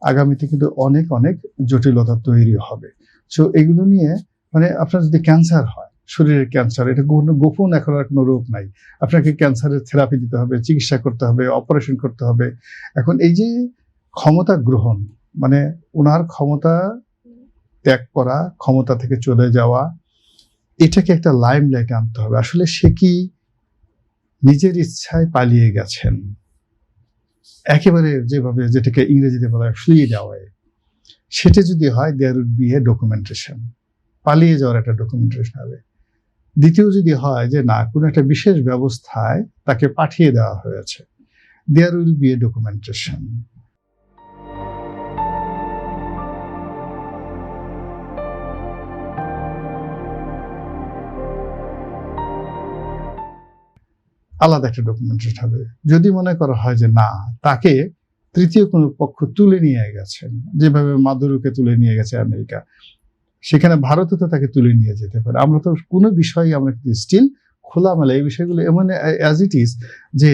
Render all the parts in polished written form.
আগামীতে কিন্তু অনেক অনেক জটিলতা তৈরি হবে। সো এগুলো নিয়ে মানে আপনার যদি ক্যান্সার হয়, শরীরের ক্যান্সার, এটা কোনো গোপন এখন আর কোনো রোগ নাই। আপনাকে ক্যান্সারের থেরাপি দিতে হবে, চিকিৎসা করতে হবে, অপারেশন করতে হবে। এখন এই যে ক্ষমতা গ্রহণ, মানে ওনার ক্ষমতা ত্যাগ করা, ক্ষমতা থেকে চলে যাওয়া, এটাকে একটা লাইমলাইটে আনতে হবে। আসলে সে কি নিজের ইচ্ছায় পালিয়ে গেছেন? একেবারে যেভাবে যেটাকে ইংরেজিতে বলা হয় ফ্লি অ্যাওয়ে, সেটা যদি হয় there would be a documentation, পালিয়ে যাওয়ার একটা ডকুমেন্টেশন হবে। দ্বিতীয় যদি হয় যে না, কোনো একটা বিশেষ ব্যবস্থায় তাকে পাঠিয়ে দেওয়া হয়েছে, there will be a documentation. আলাদা একটা ডকুমেন্টেশন হবে। যদি মনে করা হয় যে না, তাকে তৃতীয় কোনো পক্ষ তুলে নিয়ে গেছেন, যেভাবে মাদুরোকে তুলে নিয়ে গেছে আমেরিকা, সেখানে ভারতও তো তাকে তুলে নিয়ে যেতে পারে। আমরা তো কোনো বিষয়ই আমরা কিন্তু স্টিল খোলামেলা এই বিষয়গুলো এমন অ্যাজ ইট ইজ, যে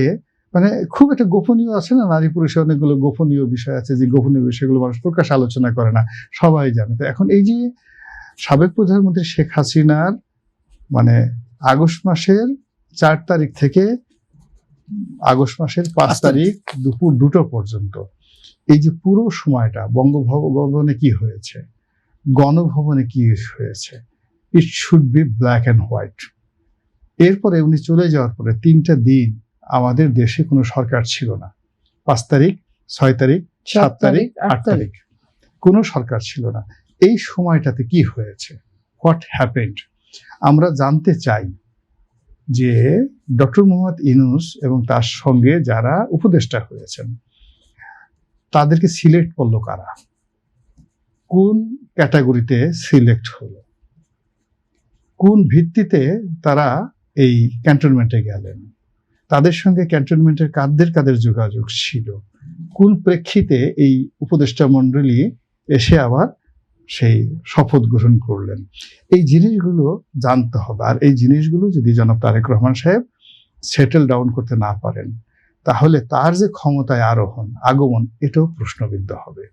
মানে খুব একটা গোপনীয় আছে না, নারী পুরুষের অনেকগুলো গোপনীয় বিষয় আছে, যে গোপনীয় বিষয়গুলো মানুষ প্রকাশ আলোচনা করে না, সবাই জানে। তো এখন এই যে সাবেক প্রধানমন্ত্রী শেখ হাসিনার মানে আগস্ট মাসের 4 তারিখ থেকে আগস্ট মাসের 5 তারিখ দুপুর 2টো পর্যন্ত এই যে পুরো সময়টা বঙ্গভবনে কি হয়েছে, গণভবনে কি হয়েছে, it should be black and white. এরপরে উনি চলে যাওয়ার পরে 3টা দিন আমাদের দেশে কোনো সরকার ছিল না। 5 তারিখ, 6 তারিখ, 7 তারিখ, 8 তারিখ কোনো সরকার ছিল না। এই সময়টাতে কি হয়েছে, হোয়াট হ্যাপেন্ড, আমরা জানতে চাই। যে ডক্টর মোহাম্মদ ইউনূস এবং তার সঙ্গে যারা উপদেষ্টা হয়েছেন, তাদেরকে সিলেক্ট করলো কারা, কোন ক্যাটাগরিতে সিলেক্ট হলো, কোন ভিত্তিতে তারা এই ক্যান্টনমেন্টে গেলেন, তাদের সঙ্গে ক্যান্টনমেন্টের কাদের যোগাযোগ ছিল, কোন প্রেক্ষিতে এই উপদেষ্টা মণ্ডলী এসে আবার সেই শপথ গ্রহণ করলেন, এই জিনিসগুলো জানতে হবে। আর এই জিনিসগুলো যদি জনাব তারেক রহমান সাহেব সেটেল ডাউন করতে না পারেন, তাহলে তার যে ক্ষমতায় আগমন, এটাও প্রশ্নবিদ্ধ হবে।